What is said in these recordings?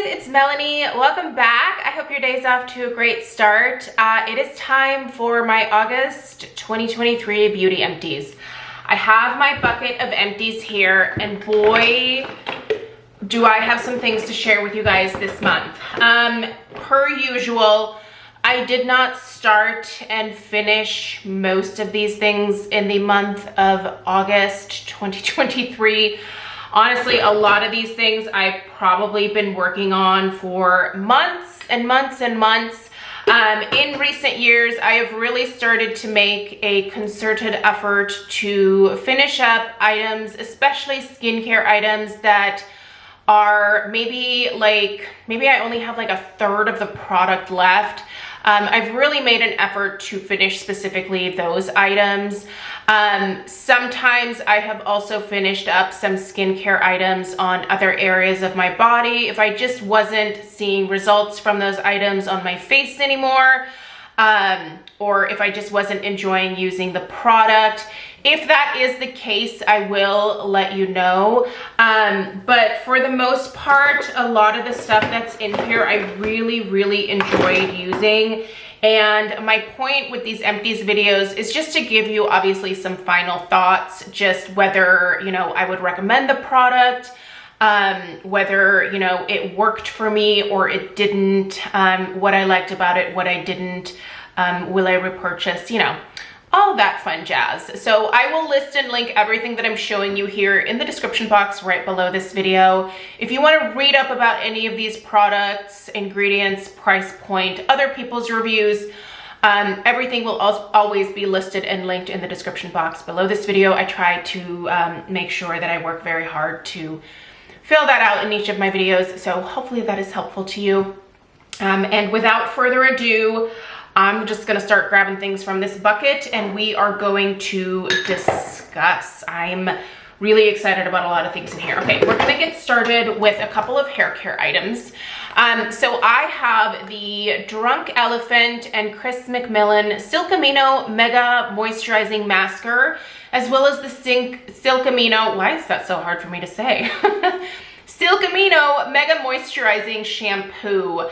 it's Melanie. Welcome back. I hope your day's off to a great start. It is time for my August 2023 Beauty Empties. I have my bucket of empties here, and boy, do I have some things to share with you guys this month. Per usual, I did not start and finish most of these things in the month of August 2023. Honestly, a lot of these things I've probably been working on for months and months and months. In recent years, I have really started to make a concerted effort to finish up items, especially skincare items that are maybe I only have like a third of the product left. I've really made an effort to finish specifically those items. Sometimes I have also finished up some skincare items on other areas of my body if I just wasn't seeing results from those items on my face anymore, or if I just wasn't enjoying using the product. If that is the case, I will let you know. But for the most part, a lot of the stuff that's in here, I really enjoyed using. And my point with these empties videos is just to give you obviously some final thoughts, just whether, you know, I would recommend the product, whether, you know, it worked for me or it didn't, what I liked about it, what I didn't, will I repurchase, you know, all that fun jazz. So I will list and link everything that I'm showing you here in the description box right below this video. If you want to read up about any of these products, ingredients, price point, other people's reviews, everything will always be listed and linked in the description box below this video. I try to make sure that I work very hard to fill that out in each of my videos. So hopefully that is helpful to you. And without further ado, I'm just gonna start grabbing things from this bucket and we are going to discuss. I'm really excited about a lot of things in here. Okay, we're gonna get started with a couple of hair care items. So I have the Drunk Elephant and Chris McMillan Silk Amino Mega Moisturizing Masker, as well as the Silk Amino, why is that so hard for me to say? Silk Amino Mega Moisturizing Shampoo.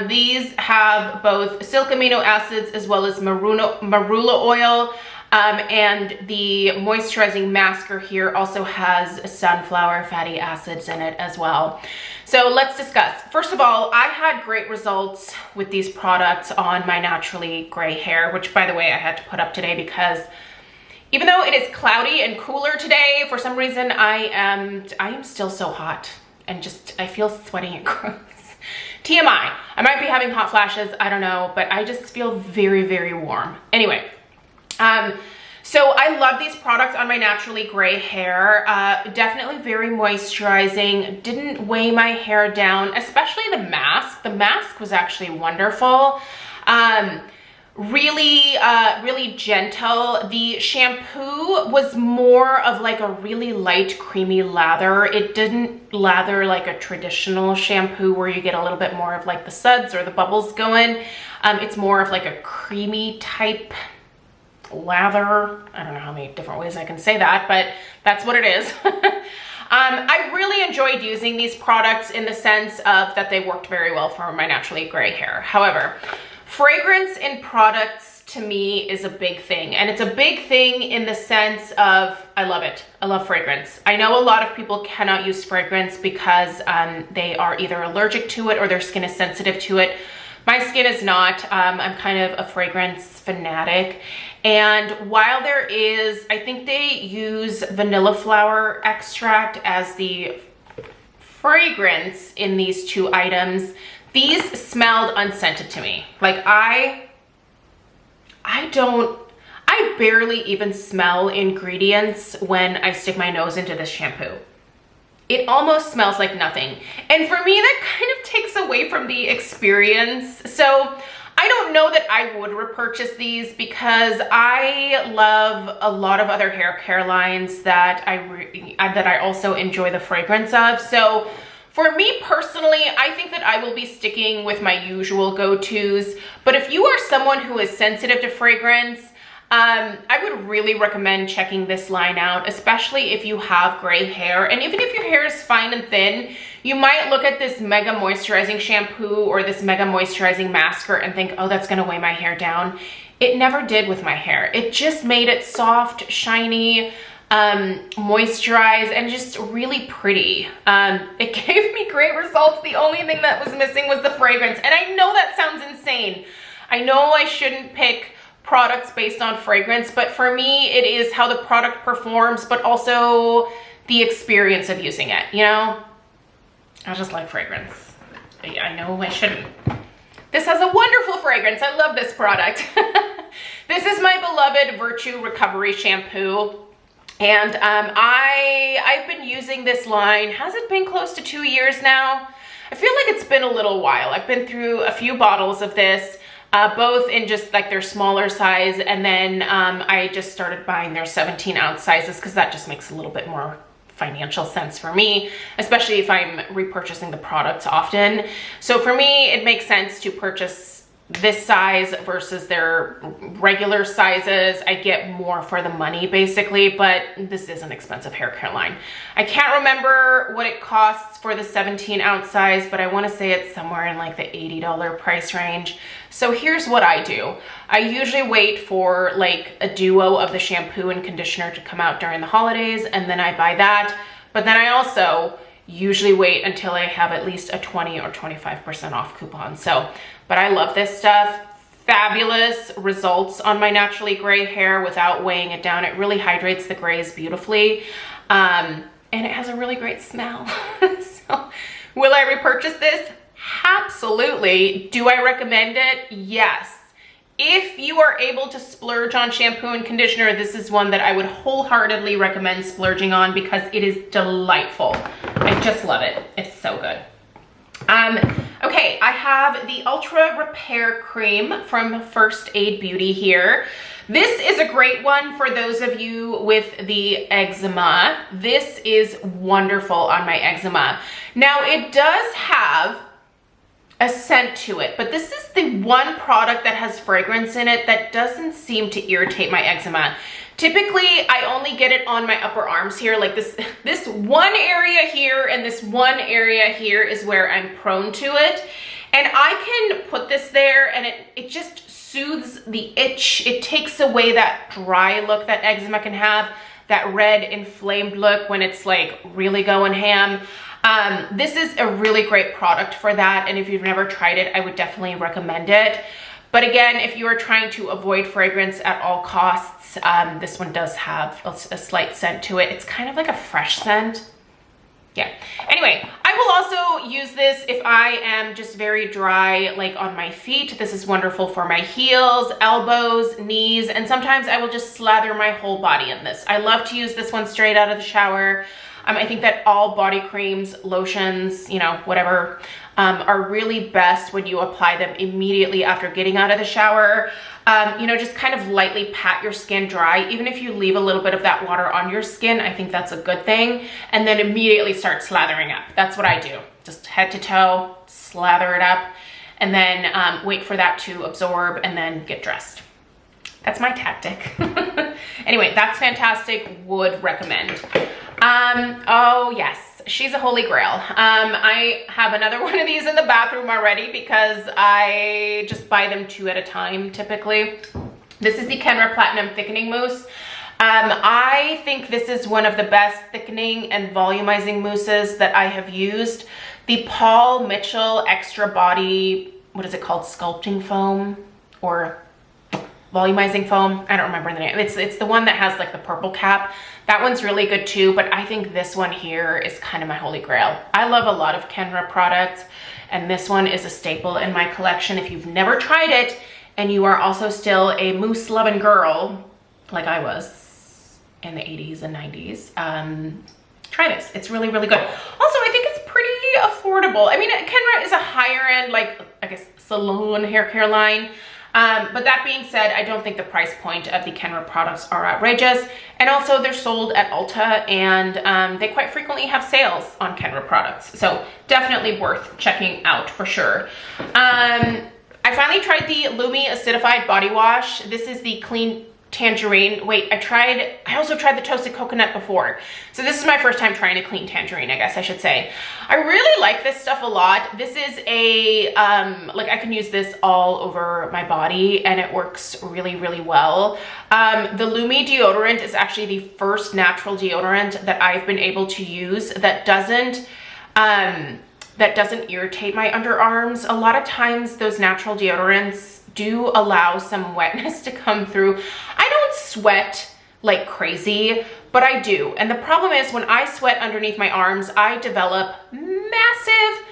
These have both silk amino acids as well as marula oil, and the moisturizing masker here also has sunflower fatty acids in it as well. So let's discuss. First of all, I had great results with these products on my naturally gray hair, which by the way I had to put up today because even though it is cloudy and cooler today, for some reason I am still so hot and just, I feel sweaty and gross. TMI, I might be having hot flashes, I don't know, but I just feel very warm. Anyway, so I love these products on my naturally gray hair. Definitely very moisturizing, didn't weigh my hair down, especially the mask. The mask was actually wonderful. Really gentle. The shampoo was more of like a really light creamy lather. It didn't lather like a traditional shampoo where you get a little bit more of like the suds or the bubbles going. It's more of like a creamy type lather. I don't know how many different ways I can say that, but that's what it is. I really enjoyed using these products in the sense of that they worked very well for my naturally gray hair. However, fragrance in products to me is a big thing, and it's a big thing in the sense of I love it. I love fragrance. I know a lot of people cannot use fragrance because they are either allergic to it or their skin is sensitive to it. My skin is not. I'm kind of a fragrance fanatic, and while there is, I think they use vanilla flower extract as the fragrance in these two items. These smelled unscented to me. Like I barely even smell ingredients when I stick my nose into this shampoo. It almost smells like nothing. And for me, that kind of takes away from the experience. So I don't know that I would repurchase these because I love a lot of other hair care lines that I also enjoy the fragrance of. So for me personally, I think that I will be sticking with my usual go-tos, but if you are someone who is sensitive to fragrance, I would really recommend checking this line out, especially if you have gray hair. And even if your hair is fine and thin, you might look at this mega moisturizing shampoo or this mega moisturizing masker and think, oh, that's gonna weigh my hair down. It never did with my hair. It just made it soft, shiny, moisturized, and just really pretty. It gave me great results. The only thing that was missing was the fragrance. And I know that sounds insane. I know I shouldn't pick products based on fragrance, but for me, it is how the product performs, but also the experience of using it, you know? I just like fragrance. I know I shouldn't. This has a wonderful fragrance. I love this product. This is my beloved Virtue Recovery Shampoo. And I've been using this line. Has it been close to 2 years now? I feel like it's been a little while. I've been through a few bottles of this, both in just like their smaller size, and then I just started buying their 17-ounce sizes because that just makes a little bit more financial sense for me, especially if I'm repurchasing the products often. So for me, it makes sense to purchase this size versus their regular sizes. I get more for the money basically, but this is an expensive hair care line. I can't remember what it costs for the 17-ounce size, but I want to say it's somewhere in like the $80 price range. So here's what I do. I usually wait for like a duo of the shampoo and conditioner to come out during the holidays, and then I buy that. But then I also usually wait until I have at least a 20 or 25% off coupon. So, but I love this stuff. Fabulous results on my naturally gray hair without weighing it down. It really hydrates the grays beautifully. And it has a really great smell. So, will I repurchase this? Absolutely. Do I recommend it? Yes. If you are able to splurge on shampoo and conditioner, this is one that I would wholeheartedly recommend splurging on because it is delightful. I just love it. It's so good. Okay, I have the Ultra Repair Cream from First Aid Beauty here. This is a great one for those of you with the eczema. This is wonderful on my eczema. Now, it does have a scent to it, but this is the one product that has fragrance in it that doesn't seem to irritate my eczema. Typically, I only get it on my upper arms here, like this one area here and this one area here is where I'm prone to it. And I can put this there and it just soothes the itch. It takes away that dry look that eczema can have, that red inflamed look when it's like really going ham. This is a really great product for that, and if you've never tried it, I would definitely recommend it. But again, if you are trying to avoid fragrance at all costs, this one does have a slight scent to it. It's kind of like a fresh scent. Yeah. Anyway, I will also use this if I am just very dry, like on my feet. This is wonderful for my heels, elbows, knees, and sometimes I will just slather my whole body in this. I love to use this one straight out of the shower. I think that all body creams, lotions, you know, whatever, are really best when you apply them immediately after getting out of the shower. You know, just kind of lightly pat your skin dry. Even if you leave a little bit of that water on your skin, I think that's a good thing. And then immediately start slathering up. That's what I do. Just head to toe, slather it up, and then wait for that to absorb and then get dressed. That's my tactic. Anyway, that's fantastic. Would recommend. Oh yes, she's a holy grail. I have another one of these in the bathroom already because I just buy them 2 at a time typically. This is the Kenra Platinum Thickening Mousse. I think this is one of the best thickening and volumizing mousses that I have used. The Paul Mitchell Extra Body, what is it called? Sculpting foam or volumizing foam. I don't remember the name. It's the one that has like the purple cap. That one's really good too, but I think this one here is kind of my holy grail. I love a lot of Kenra products, and this one is a staple in my collection. If you've never tried it and you are also still a mousse loving girl like I was in the 80s and 90s, try this. It's really, really good. Also, I think it's pretty affordable. I mean, Kenra is a higher end, like, I guess, salon hair care line. But that being said, I don't think the price point of the Kenra products are outrageous. And also they're sold at Ulta, and they quite frequently have sales on Kenra products. So definitely worth checking out for sure. I finally tried the Lumi Acidified Body Wash. This is the tangerine. Wait, I also tried the toasted coconut before. So this is my first time trying a clean tangerine, I guess I should say. I really like this stuff a lot. This is a, like I can use this all over my body and it works really, really well. The Lumi deodorant is actually the first natural deodorant that I've been able to use that doesn't irritate my underarms. A lot of times those natural deodorants do allow some wetness to come through. I don't sweat like crazy, but I do. And the problem is when I sweat underneath my arms, I develop massive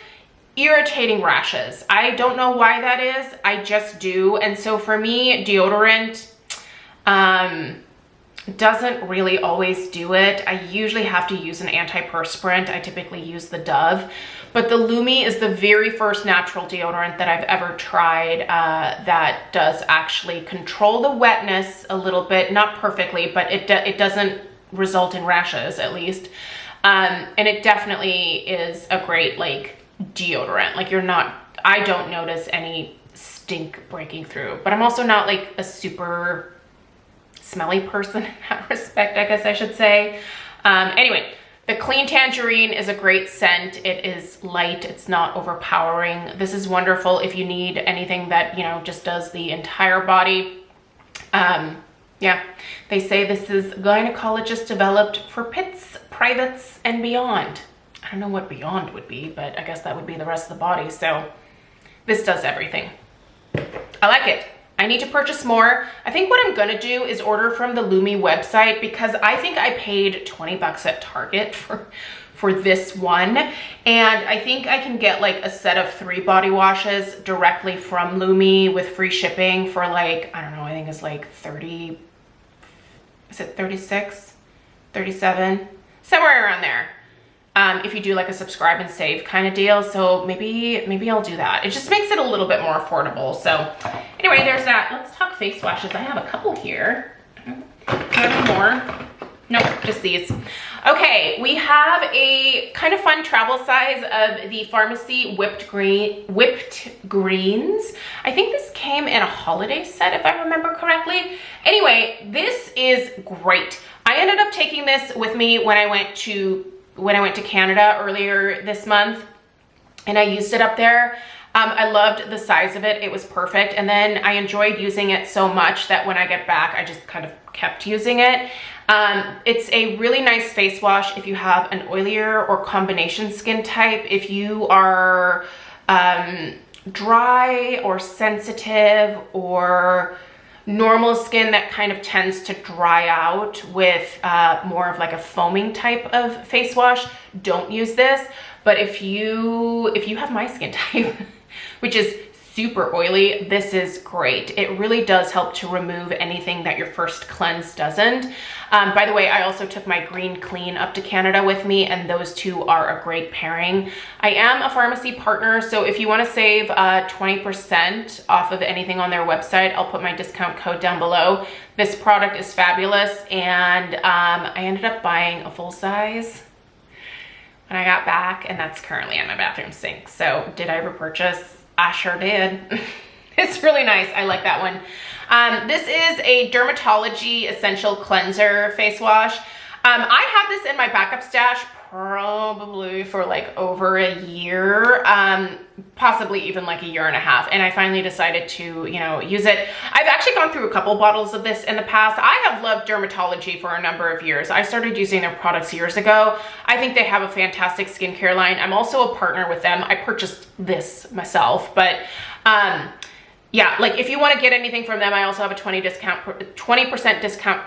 irritating rashes. I don't know why that is. I just do. And so for me, deodorant doesn't really always do it. I usually have to use an antiperspirant. I typically use the Dove, but the Lumi is the very first natural deodorant that I've ever tried that does actually control the wetness a little bit, not perfectly, but it doesn't result in rashes at least. And it definitely is a great like deodorant. Like I don't notice any stink breaking through, but I'm also not like a super smelly person in that respect, I guess I should say. Anyway, the Clean Tangerine is a great scent. It is light, it's not overpowering. This is wonderful if you need anything that, you know, just does the entire body. Yeah, they say this is gynecologist developed for pits, privates, and beyond. I don't know what beyond would be, but I guess that would be the rest of the body. So this does everything. I like it. I need to purchase more. I think what I'm gonna do is order from the Lumi website because I think I paid 20 bucks at Target for this one. And I think I can get like a set of 3 body washes directly from Lumi with free shipping for like, I don't know, I think it's like 30, is it 36, 37, somewhere around there. If you do like a subscribe and save kind of deal. So maybe I'll do that. It just makes it a little bit more affordable. So anyway, there's that. Let's talk face washes. I have a couple here. Do I have more? Nope, just these. Okay, we have a kind of fun travel size of the Pharmacy whipped greens. I think this came in a holiday set if I remember correctly. Anyway, this is great. I ended up taking this with me when I went to Canada earlier this month and I used it up there. I loved the size of it. It was perfect. And then I enjoyed using it so much that when I get back, I just kind of kept using it. It's a really nice face wash if you have an oilier or combination skin type. If you are dry or sensitive or normal skin that kind of tends to dry out with more of like a foaming type of face wash, don't use this. But if you have my skin type, which is super oily, this is great. It really does help to remove anything that your first cleanse doesn't. By the way, I also took my Green Clean up to Canada with me, and those two are a great pairing. I am a pharmacy partner, so if you want to save 20% off of anything on their website, I'll put my discount code down below. This product is fabulous, and I ended up buying a full size when I got back, and that's currently in my bathroom sink. So did I ever purchase? I sure did. It's really nice. I like that one. This is a Dermatology Essential Cleanser face wash. I had this in my backup stash probably for like over a year, possibly even like a year and a half. And I finally decided to, you know, use it. I've actually gone through a couple bottles of this in the past. I have loved Dermatology for a number of years. I started using their products years ago. I think they have a fantastic skincare line. I'm also a partner with them. I purchased this myself, but yeah, like if you want to get anything from them, I also have a 20% discount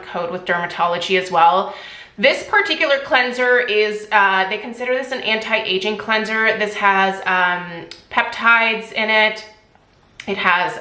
code with Dermatology as well. This particular cleanser is, they consider this an anti-aging cleanser. This has peptides in it. It has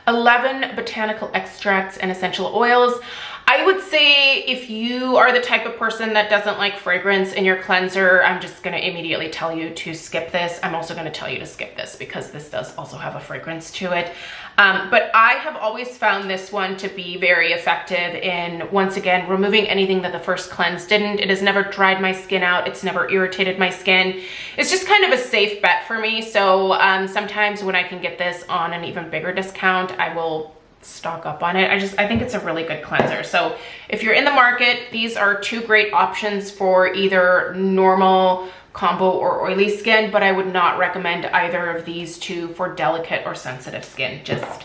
11 botanical extracts and essential oils. I would say if you are the type of person that doesn't like fragrance in your cleanser, I'm just gonna immediately tell you to skip this. I'm also gonna tell you to skip this because this does also have a fragrance to it. But I have always found this one to be very effective in, once again, removing anything that the first cleanse didn't. It has never dried my skin out. It's never irritated my skin. It's just kind of a safe bet for me. So sometimes when I can get this on an even bigger discount, I will stock up on it. I think it's a really good cleanser. So if you're in the market, these are two great options for either normal, combo, or oily skin, but I would not recommend either of these two for delicate or sensitive skin. Just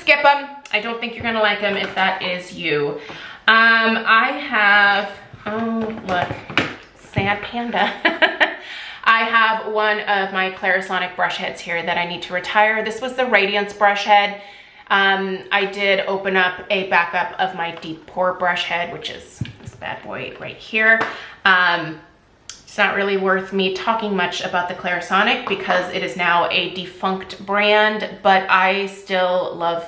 skip them. I don't think you're gonna like them if that is you. I have, oh look, sad panda. I have one of my Clarisonic brush heads here that I need to retire. This was the Radiance brush head. I did open up a backup of my deep pore brush head, which is this bad boy right here. It's not really worth me talking much about the Clarisonic because it is now a defunct brand, but I still love,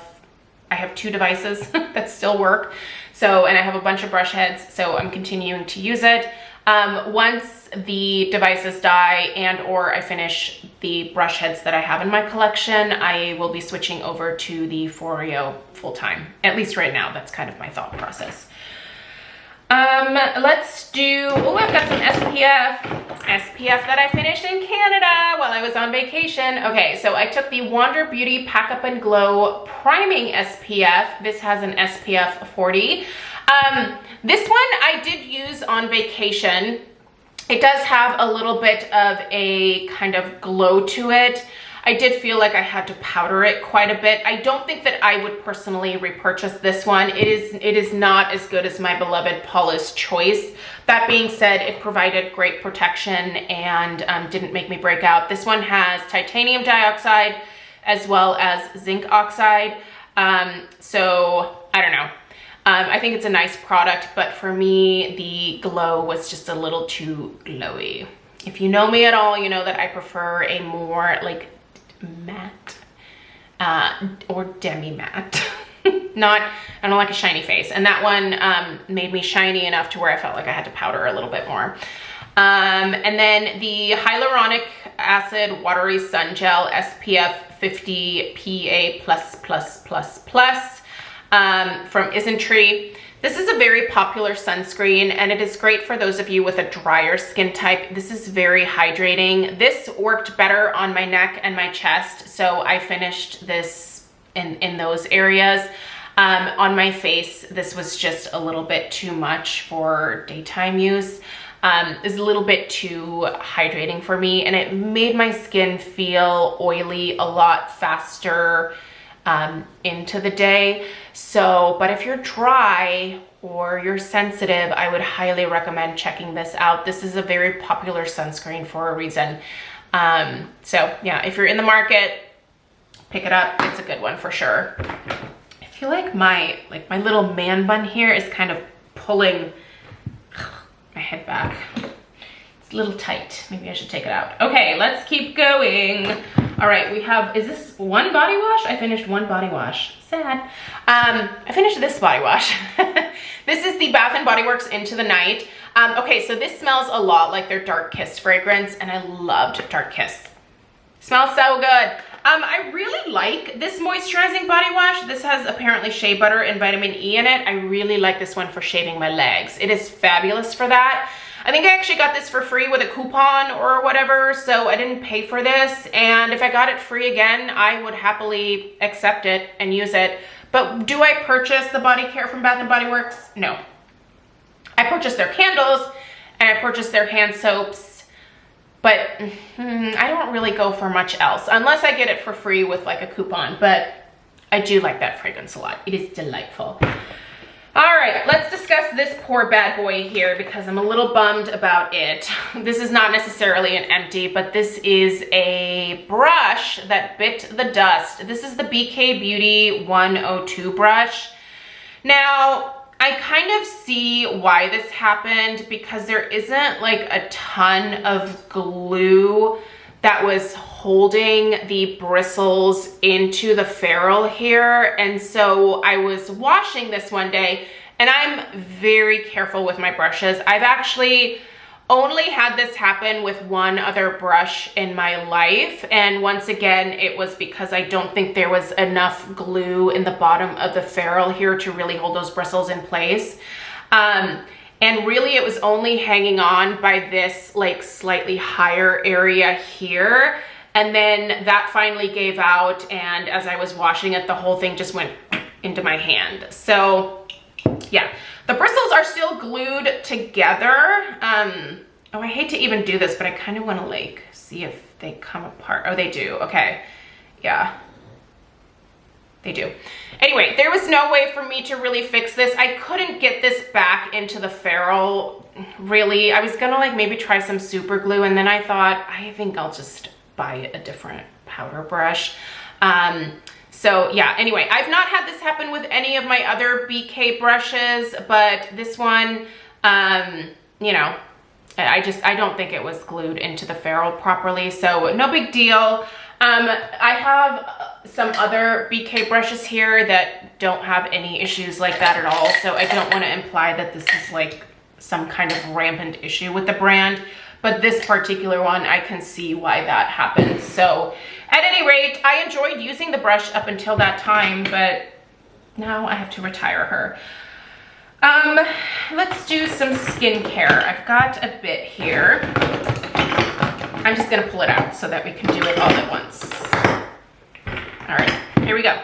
I have two devices that still work. So, and I have a bunch of brush heads, so I'm continuing to use it. Once the devices die and or I finish the brush heads that I have in my collection, I will be switching over to the Foreo full-time. At least right now, that's kind of my thought process. Let's do, oh, I've got some SPF that I finished in Canada while I was on vacation. Okay, so I took the Wander Beauty Pack Up and Glow Priming SPF. This has an SPF 40. This one I did use on vacation. It does have a little bit of a kind of glow to it. I did feel like I had to powder it quite a bit. I don't think that I would personally repurchase this one. It is not as good as my beloved Paula's Choice. That being said, it provided great protection and didn't make me break out. This one has titanium dioxide as well as zinc oxide. So I don't know. I think it's a nice product, but for me, the glow was just a little too glowy. If you know me at all, you know that I prefer a more like matte or demi-matte. I don't like a shiny face. And that one made me shiny enough to where I felt like I had to powder a little bit more. And then the Hyaluronic Acid Watery Sun Gel SPF 50 PA++++ from Isntree. This is a very popular sunscreen and it is great for those of you with a drier skin type. This is very hydrating. This worked better on my neck and my chest, so I finished this in those areas. On my face, this was just a little bit too much for daytime use. It's a little bit too hydrating for me and it made my skin feel oily a lot faster into the day. So, but if you're dry or you're sensitive, I would highly recommend checking this out. This is a very popular sunscreen for a reason. So yeah, if you're in the market, pick it up. It's a good one for sure. I feel like my little man bun here is kind of pulling my head back. It's a little tight. Maybe I should take it out. Okay, let's keep going. All right, we have, is this one body wash? I finished one body wash. Sad. I finished this body wash. This is the Bath & Body Works Into the Night. Okay, so this smells a lot like their Dark Kiss fragrance, and I loved Dark Kiss. Smells so good. I really like this moisturizing body wash. This has apparently shea butter and vitamin E in it. I really like this one for shaving my legs. It is fabulous for that. I think I actually got this for free with a coupon or whatever, so I didn't pay for this. And if I got it free again, I would happily accept it and use it. But do I purchase the body care from Bath & Body Works? No. I purchased their candles and I purchased their hand soaps, but I don't really go for much else unless I get it for free with like a coupon. But I do like that fragrance a lot. It is delightful. All right, let's discuss this poor bad boy here because I'm a little bummed about it. This is not necessarily an empty, but this is a brush that bit the dust. This is the BK Beauty 102 brush. Now, I kind of see why this happened because there isn't like a ton of glue that was holding the bristles into the ferrule here. And so I was washing this one day and I'm very careful with my brushes. I've actually only had this happen with one other brush in my life. And once again, it was because I don't think there was enough glue in the bottom of the ferrule here to really hold those bristles in place. And really it was only hanging on by this like slightly higher area here. And then that finally gave out. And as I was washing it, the whole thing just went into my hand. So yeah, the bristles are still glued together. Oh, I hate to even do this, but I kind of want to like see if they come apart. Oh, they do. Okay. Yeah, they do. Anyway, there was no way for me to really fix this. I couldn't get this back into the ferrule, really. I was gonna like maybe try some super glue, and then I thought, I think I'll just buy a different powder brush. So yeah, anyway, I've not had this happen with any of my other BK brushes, but this one, you know, I don't think it was glued into the ferrule properly, so no big deal. I have some other BK brushes here that don't have any issues like that at all, so I don't want to imply that this is like some kind of rampant issue with the brand, but this particular one, I can see why that happens. So at any rate, I enjoyed using the brush up until that time, but now I have to retire her. Let's do some skincare. I've got a bit here. I'm just gonna pull it out so that we can do it all at once. All right, here we go.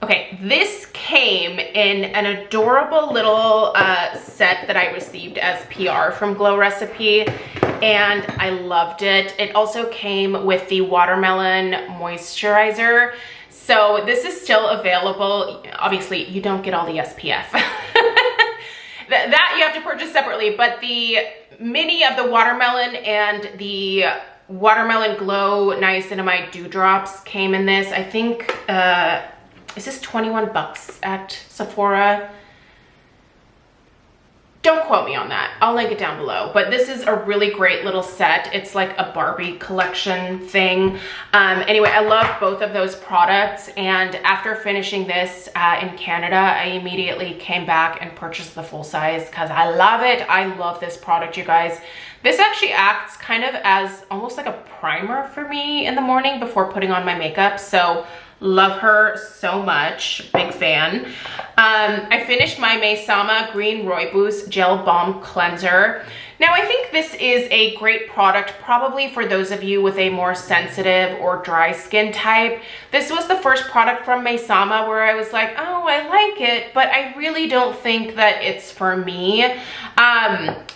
Okay, this came in an adorable little set that I received as PR from Glow Recipe, and I loved it. It also came with the watermelon moisturizer. So this is still available. Obviously, you don't get all the SPF. that you have to purchase separately, but the mini of the watermelon and the watermelon glow niacinamide dewdrops came in this. I think, is this 21 bucks at Sephora? Don't quote me on that. I'll link it down below. But this is a really great little set. It's like a Barbie collection thing. Anyway, I love both of those products. And after finishing this in Canada, I immediately came back and purchased the full size because I love it. I love this product, you guys. This actually acts kind of as almost like a primer for me in the morning before putting on my makeup. So love her so much, big fan. I finished my Maysama Green Rooibos Gel Balm Cleanser. Now I think this is a great product probably for those of you with a more sensitive or dry skin type. This was the first product from Maysama where I was like, oh, I like it, but I really don't think that it's for me.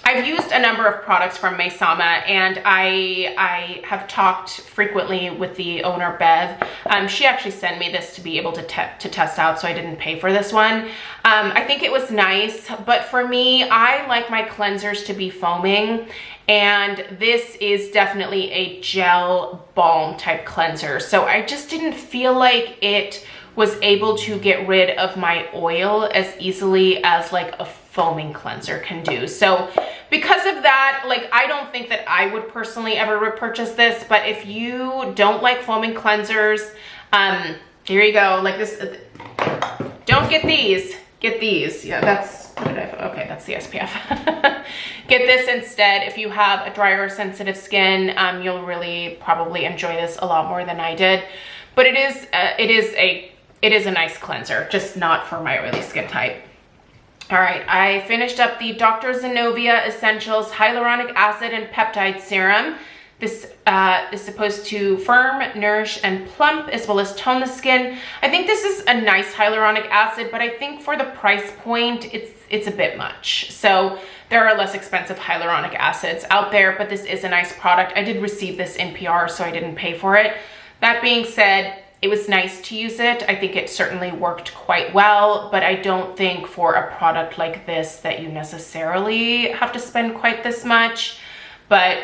I've used a number of products from Maysama, and I have talked frequently with the owner, Bev. She actually sent me this to be able to test out, so I didn't pay for this one. I think it was nice, but for me, I like my cleansers to be foaming, and this is definitely a gel balm type cleanser. So I just didn't feel like it was able to get rid of my oil as easily as like a foaming cleanser can do. So because of that, like, I don't think that I would personally ever repurchase this, but if you don't like foaming cleansers, here you go, like this. Don't get these, get these. Yeah, that's, what did I, okay, that's the SPF. Get this instead. If you have a drier or sensitive skin, you'll really probably enjoy this a lot more than I did. But it is a nice cleanser, just not for my oily skin type. All right, I finished up the Dr. Zenobia Essentials Hyaluronic Acid and Peptide Serum. This is supposed to firm, nourish, and plump, as well as tone the skin. I think this is a nice hyaluronic acid, but I think for the price point, it's a bit much. So there are less expensive hyaluronic acids out there, but this is a nice product. I did receive this in PR, so I didn't pay for it. That being said, it was nice to use it. I think it certainly worked quite well, but I don't think for a product like this that you necessarily have to spend quite this much. But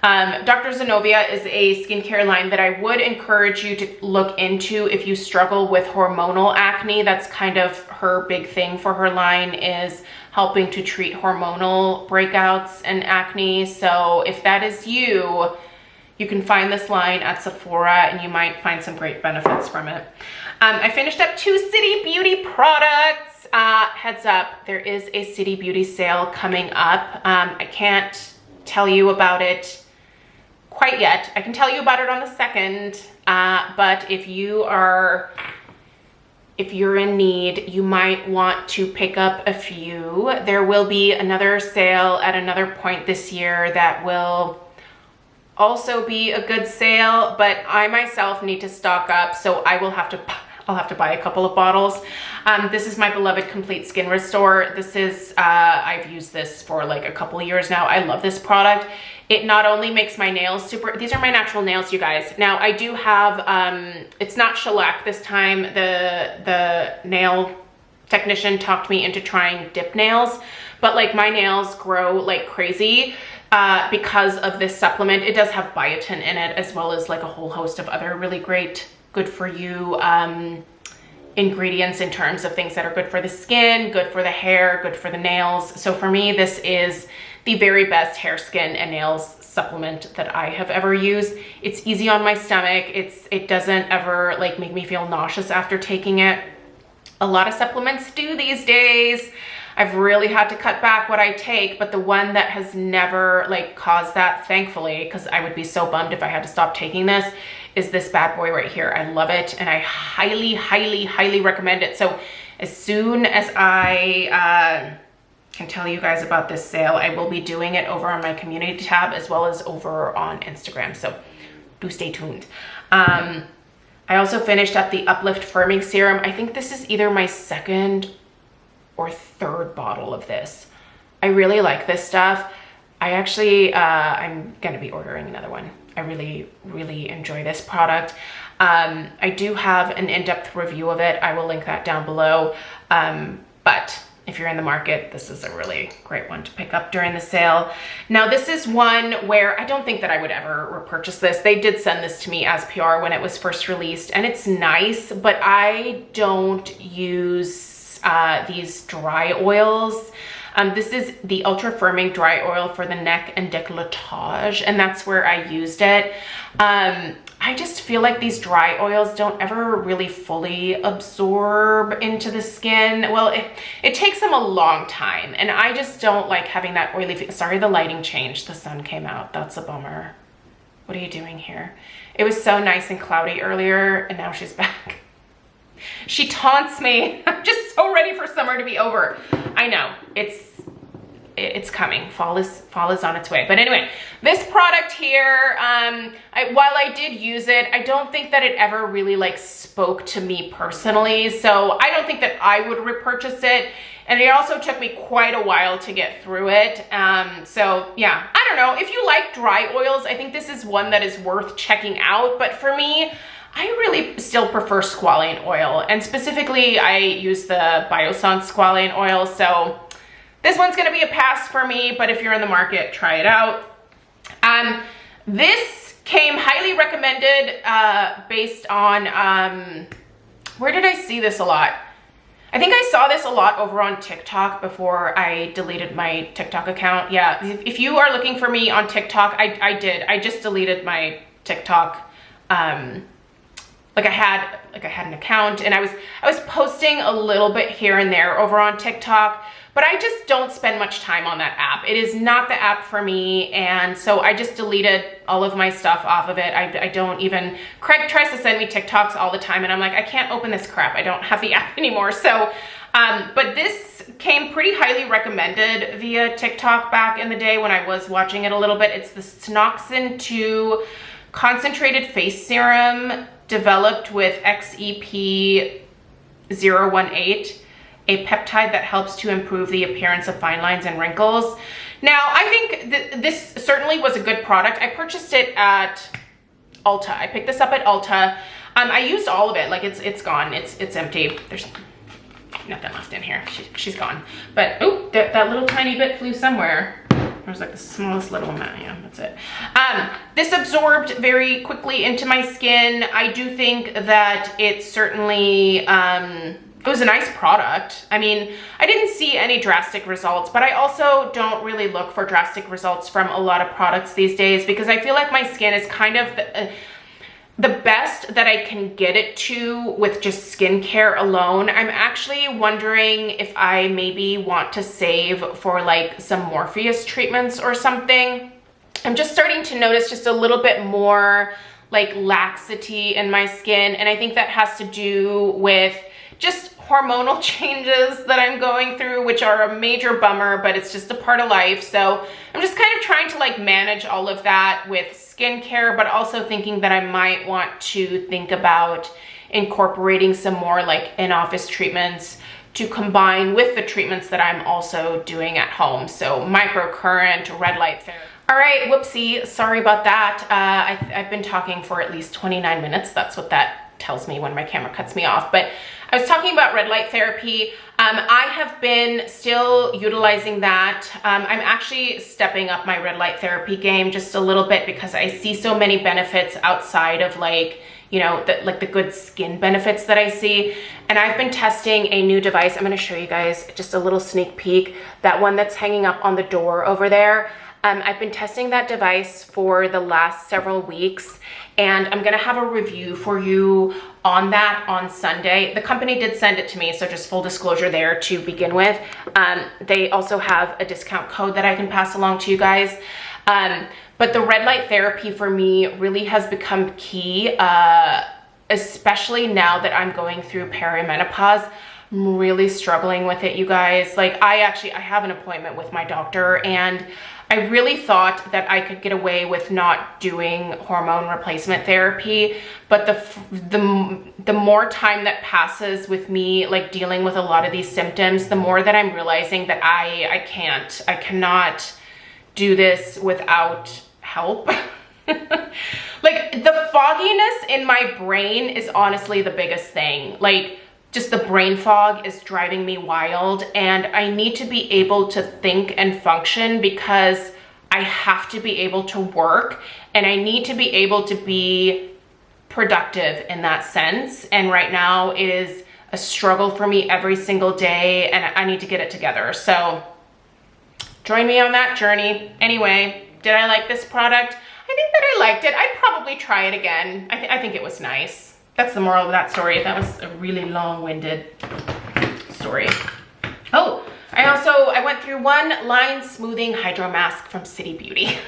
Dr. Zenobia is a skincare line that I would encourage you to look into if you struggle with hormonal acne. That's kind of her big thing for her line, is helping to treat hormonal breakouts and acne. So if that is you, you can find this line at Sephora and you might find some great benefits from it. I finished up 2 City Beauty products. Heads up, there is a City Beauty sale coming up. I can't tell you about it quite yet. I can tell you about it on the 2nd, but if you're in need, you might want to pick up a few. There will be another sale at another point this year that will also be a good sale, but I myself need to stock up, so I'll I'll have to buy a couple of bottles. This is my beloved Complete Skin Restore. This is, I've used this for like a couple of years now. I love this product. It not only makes my nails super, these are my natural nails, you guys. Now I do have, it's not shellac this time. The nail technician talked me into trying dip nails, but like my nails grow like crazy because of this supplement. It does have biotin in it, as well as like a whole host of other really great, good for you ingredients in terms of things that are good for the skin, good for the hair, good for the nails. So for me, this is the very best hair, skin, and nails supplement that I have ever used. It's easy on my stomach. It doesn't ever like make me feel nauseous after taking it. A lot of supplements do these days. I've really had to cut back what I take, but the one that has never like caused that, thankfully, because I would be so bummed if I had to stop taking this, is this bad boy right here. I love it, and I highly, highly, highly recommend it. So as soon as I can tell you guys about this sale, I will be doing it over on my community tab as well as over on Instagram. So do stay tuned. I also finished up the Uplift Firming Serum. I think this is either my second or third bottle of this. I really like this stuff. I actually, I'm gonna be ordering another one. I really, really enjoy this product. I do have an in-depth review of it. I will link that down below. But if you're in the market, this is a really great one to pick up during the sale. Now, this is one where I don't think that I would ever repurchase this. They did send this to me as PR when it was first released, and it's nice, but I don't use these dry oils. This is the Ultra Firming Dry Oil for the neck and décolletage, and that's where I used it. I just feel like these dry oils don't ever really fully absorb into the skin. Well, it takes them a long time, and I just don't like having that oily sorry, the lighting changed. The sun came out. That's a bummer. What are you doing here? It was so nice and cloudy earlier, and now she's back. She taunts me. I'm just so ready for summer to be over. I know, it's coming. Fall is on its way. But anyway, this product here, while I did use it, I don't think that it ever really like spoke to me personally. So I don't think that I would repurchase it. And it also took me quite a while to get through it. So yeah, I don't know. If you like dry oils, I think this is one that is worth checking out. But for me, I really still prefer squalane oil, and specifically I use the Biossance squalane oil. So this one's gonna be a pass for me, but if you're in the market, try it out. This came highly recommended based on, where did I see this a lot? I think I saw this a lot over on TikTok before I deleted my TikTok account. Yeah, if you are looking for me on TikTok, I did. I just deleted my TikTok. Like I had an account, and I was posting a little bit here and there over on TikTok, but I just don't spend much time on that app. It is not the app for me, and so I just deleted all of my stuff off of it. I don't even, Craig tries to send me TikToks all the time, and I'm like, I can't open this crap. I don't have the app anymore. So, but this came pretty highly recommended via TikTok back in the day when I was watching it a little bit. It's the Snoxin 2 Concentrated Face Serum, developed with XEP 018, a peptide that helps to improve the appearance of fine lines and wrinkles. Now, I think this certainly was a good product. I purchased it at Ulta. I picked this up at Ulta. I used all of it. Like it's gone. It's empty. There's nothing left in here. She's gone. But oh, that little tiny bit flew somewhere. It was like the smallest little amount. Yeah, that's it. This absorbed very quickly into my skin. I do think that it certainly, it was a nice product. I mean, I didn't see any drastic results, but I also don't really look for drastic results from a lot of products these days, because I feel like my skin is kind of the best that I can get it to with just skincare alone. I'm actually wondering if I maybe want to save for like some Morpheus treatments or something. I'm just starting to notice just a little bit more like laxity in my skin, and I think that has to do with just hormonal changes that I'm going through, which are a major bummer, but it's just a part of life. So I'm just kind of trying to like manage all of that with skincare, but also thinking that I might want to think about incorporating some more like in-office treatments to combine with the treatments that I'm also doing at home. So microcurrent, red light therapy. All right, whoopsie, sorry about that. I've been talking for at least 29 minutes. That's what that tells me when my camera cuts me off. But I was talking about red light therapy. I have been still utilizing that. I'm actually stepping up my red light therapy game just a little bit because I see so many benefits outside of like, you know, the good skin benefits that I see. And I've been testing a new device. I'm gonna show you guys just a little sneak peek. That one that's hanging up on the door over there. I've been testing that device for the last several weeks, and I'm gonna have a review for you on that on Sunday. The company did send it to me, so just full disclosure there to begin with. They also have a discount code that I can pass along to you guys. But the red light therapy for me really has become key, especially now that I'm going through perimenopause. I'm really struggling with it, you guys. Like I have an appointment with my doctor, and I really thought that I could get away with not doing hormone replacement therapy, but the more time that passes with me like dealing with a lot of these symptoms, the more that I'm realizing that I cannot do this without help. Like the fogginess in my brain is honestly the biggest thing. Like just the brain fog is driving me wild, and I need to be able to think and function because I have to be able to work, and I need to be able to be productive in that sense. And right now it is a struggle for me every single day, and I need to get it together. So join me on that journey. Anyway, did I like this product? I think that I liked it. I'd probably try it again. I think it was nice. That's the moral of that story. That was a really long-winded story. Oh, I went through one line smoothing hydro mask from City Beauty.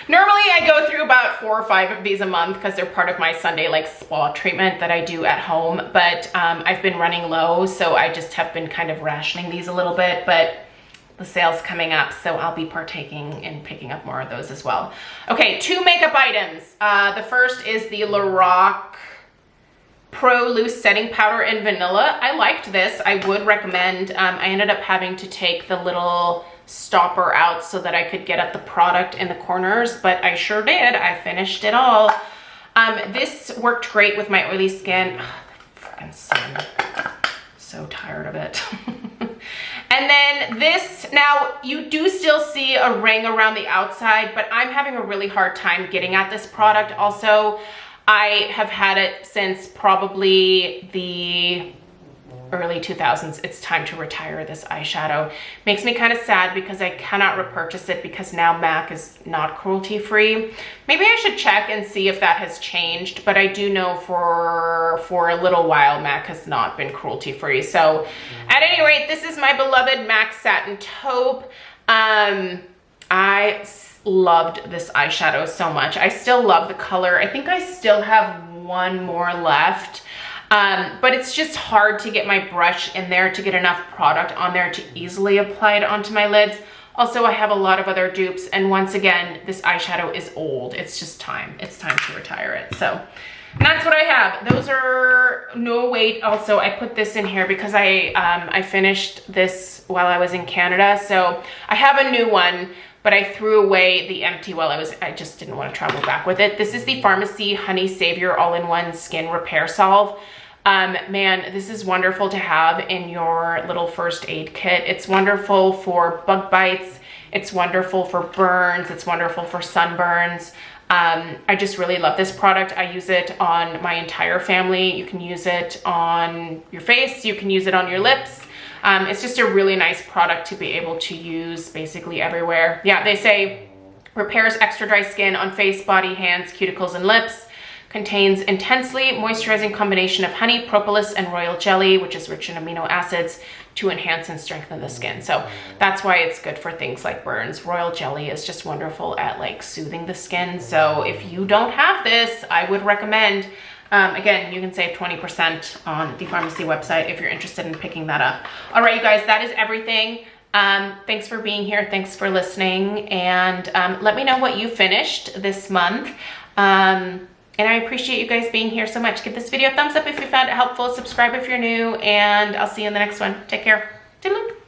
Normally I go through about 4 or 5 of these a month because they're part of my Sunday like spa treatment that I do at home. But I've been running low, so I just have been kind of rationing these a little bit. But the sale's coming up, so I'll be partaking in picking up more of those as well. Okay, 2 makeup items. The first is the Lorac Pro Loose Setting Powder in Vanilla. I liked this. I would recommend. I ended up having to take the little stopper out so that I could get at the product in the corners, but I sure did. I finished it all. This worked great with my oily skin. Oh, the freaking sun. So tired of it. And then this, now you do still see a ring around the outside, but I'm having a really hard time getting at this product. Also, I have had it since probably the early 2000s. It's time to retire this eyeshadow. Makes me kind of sad because I cannot repurchase it because now MAC is not cruelty free. Maybe I should check and see if that has changed, but I do know for a little while MAC has not been cruelty free. So at any rate, this is my beloved MAC Satin Taupe. I loved this eyeshadow so much. I still love the color. I think I still have one more left. But it's just hard to get my brush in there to get enough product on there to easily apply it onto my lids. Also, I have a lot of other dupes, and once again, this eyeshadow is old. It's just time. It's time to retire it. So that's what I have. Those are no wait. Also, I put this in here because I finished this while I was in Canada. So I have a new one, but I threw away the empty while I just didn't want to travel back with it. This is the Pharmacy Honey Savior All-in-One Skin Repair Salve. Man, this is wonderful to have in your little first aid kit. It's wonderful for bug bites. It's wonderful for burns. It's wonderful for sunburns. I just really love this product. I use it on my entire family. You can use it on your face. You can use it on your lips. It's just a really nice product to be able to use basically everywhere. Yeah, they say repairs extra dry skin on face, body, hands, cuticles, and lips. Contains intensely moisturizing combination of honey, propolis, and royal jelly, which is rich in amino acids to enhance and strengthen the skin. So that's why it's good for things like burns. Royal jelly is just wonderful at like soothing the skin. So if you don't have this, I would recommend. Again, you can save 20% on the pharmacy website if you're interested in picking that up. All right, you guys, that is everything. Thanks for being here. Thanks for listening. And let me know what you finished this month. And I appreciate you guys being here so much. Give this video a thumbs up if you found it helpful. Subscribe if you're new, and I'll see you in the next one. Take care. Toodaloo.